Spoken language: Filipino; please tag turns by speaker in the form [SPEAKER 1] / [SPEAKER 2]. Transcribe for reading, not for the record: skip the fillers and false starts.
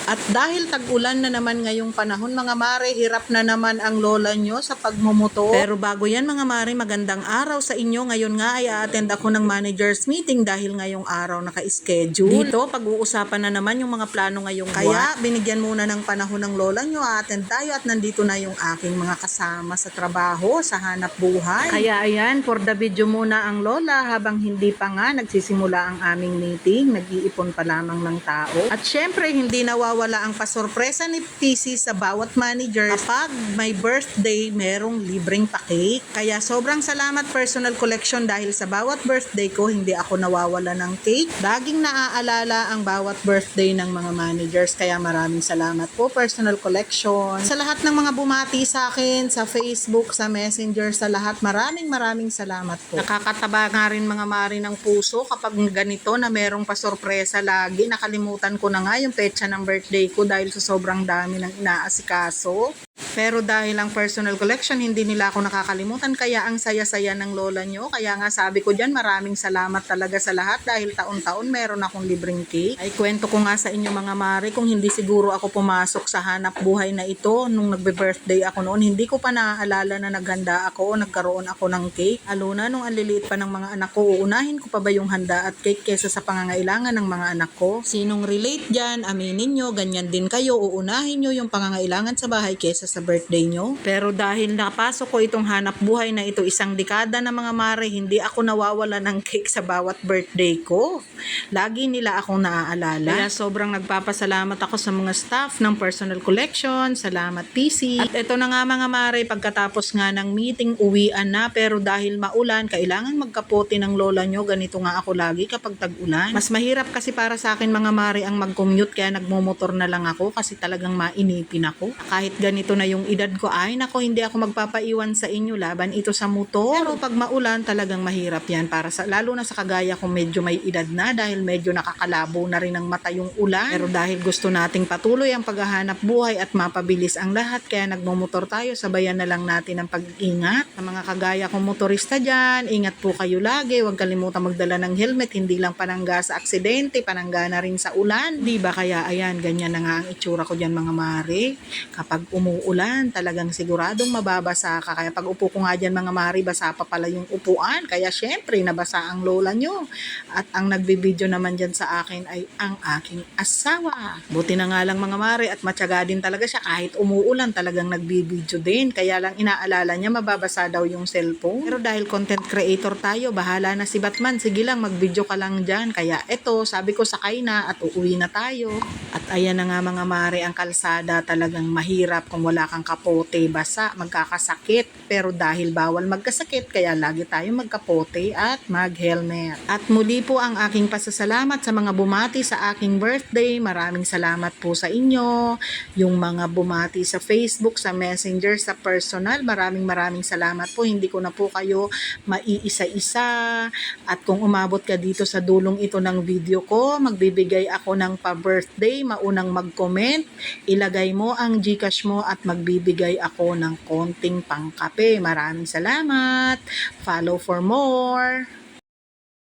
[SPEAKER 1] At dahil tag-ulan na naman ngayong panahon mga mare, hirap na naman ang lola nyo sa pagmumotor. Pero bago yan mga mare, magandang araw sa inyo. Ngayon nga ay attend ako ng managers meeting dahil ngayong araw naka-schedule. Dito, pag-uusapan na naman yung mga plano ngayong buwan. Kaya binigyan muna ng panahon ng lola nyo, attend tayo at nandito na yung aking mga kasama sa trabaho, sa hanap buhay. Kaya ayan, for the video muna ang lola habang hindi pa nga nagsisimula ang aming meeting. Nag-iipon pa lamang ng tao. At syempre, hindi nawawala ang pasorpresa ni PC sa bawat manager kapag may birthday, merong libreng pa-cake. Kaya sobrang salamat Personal Collection dahil sa bawat birthday ko, hindi ako nawawala ng cake. Laging naaalala ang bawat birthday ng mga managers. Kaya maraming salamat po Personal Collection. Sa lahat ng mga bumati sa akin, sa Facebook, sa Messenger, sa lahat, maraming salamat po. Nakakataba nga rin mga mari ng puso kapag ganito na merong pasorpresa lagi. Nakalimutan ko na nga yung petsa ng birthday ko dahil sa sobrang dami ng inaasikaso. Pero dahil ang Personal Collection, hindi nila ako nakakalimutan. Kaya ang saya-saya ng lola nyo. Kaya nga sabi ko dyan, maraming salamat talaga sa lahat dahil taon-taon meron akong libreng cake. Ay kwento ko nga sa inyo mga mari, kung hindi siguro ako pumasok sa hanap buhay na ito nung nagbe-birthday ako noon, hindi ko pa naaalala na naghanda ako o nagkaroon ako ng cake. Lalo na nung anliliit pa ng mga anak ko, uunahin ko pa ba yung handa at cake kesa sa pangangailangan ng mga anak ko? Sinong relate dyan? Aminin nyo, ganyan din kayo. Uunahin nyo yung pangangailangan sa bahay kesa sa birthday nyo. Pero dahil napasok ko itong hanap buhay na ito isang dekada na mga mare, hindi ako nawawala ng cake sa bawat birthday ko. Lagi nila akong naaalala. Kaya sobrang nagpapasalamat ako sa mga staff ng Personal Collection. Salamat PC. At ito na nga mga mare, pagkatapos nga ng meeting, uwian na. Pero dahil maulan, kailangan magkapote ng lola nyo. Ganito nga ako lagi kapag tag-ulan. Mas mahirap kasi para sa akin mga mare ang mag-commute, kaya nagmumotor na lang ako kasi talagang mainipin ako. Kahit ganito na yung edad ko, ay nako, hindi ako magpapaiwan sa inyo, laban ito sa motor. Pero pag maulan talagang mahirap yan para sa, lalo na sa kagaya kong medyo may edad na dahil medyo nakakalabo na rin ng mata yung ulan. Pero dahil gusto nating patuloy ang paghahanap buhay at mapabilis ang lahat, kaya nagmumotor tayo, sabayan na lang natin ang pag-ingat. Sa mga kagaya kong motorista dyan, ingat po kayo lagi, huwag kalimutan magdala ng helmet, hindi lang panangga sa aksidente, panangga na rin sa ulan. Di ba? Kaya ayan, ganyan na nga ang itsura ko dyan mga mare. Kapag umuulan, talagang siguradong mababasa ka. Kaya pag upo ko nga dyan mga mari, basa pa pala yung upuan. Kaya syempre, nabasa ang lola nyo. At ang nagbibideo naman dyan sa akin ay ang aking asawa. Buti na nga lang mga mari at matyaga din talaga siya. Kahit umuulan, talagang nagbibideo din. Kaya lang inaalala niya, mababasa daw yung cellphone. Pero dahil content creator tayo, bahala na si Batman. Sige lang, mag-video ka lang dyan. Kaya eto, sabi ko sakay na at uuwi na tayo. At ayan na nga mga mari, ang kalsada talagang mahirap kung wala kang kapote, basa, magkakasakit. Pero dahil bawal magkasakit, kaya lagi tayo magkapote at mag-helmet. At muli po ang aking pasasalamat sa mga bumati sa aking birthday. Maraming salamat po sa inyo. Yung mga bumati sa Facebook, sa Messenger, sa personal, maraming salamat po. Hindi ko na po kayo maiisa-isa. At kung umabot ka dito sa dulong ito ng video ko, magbibigay ako ng pa-birthday. Maunang mag-comment, ilagay mo ang GCash mo at magbibigay ako ng konting pangkape. Maraming salamat. Follow for more.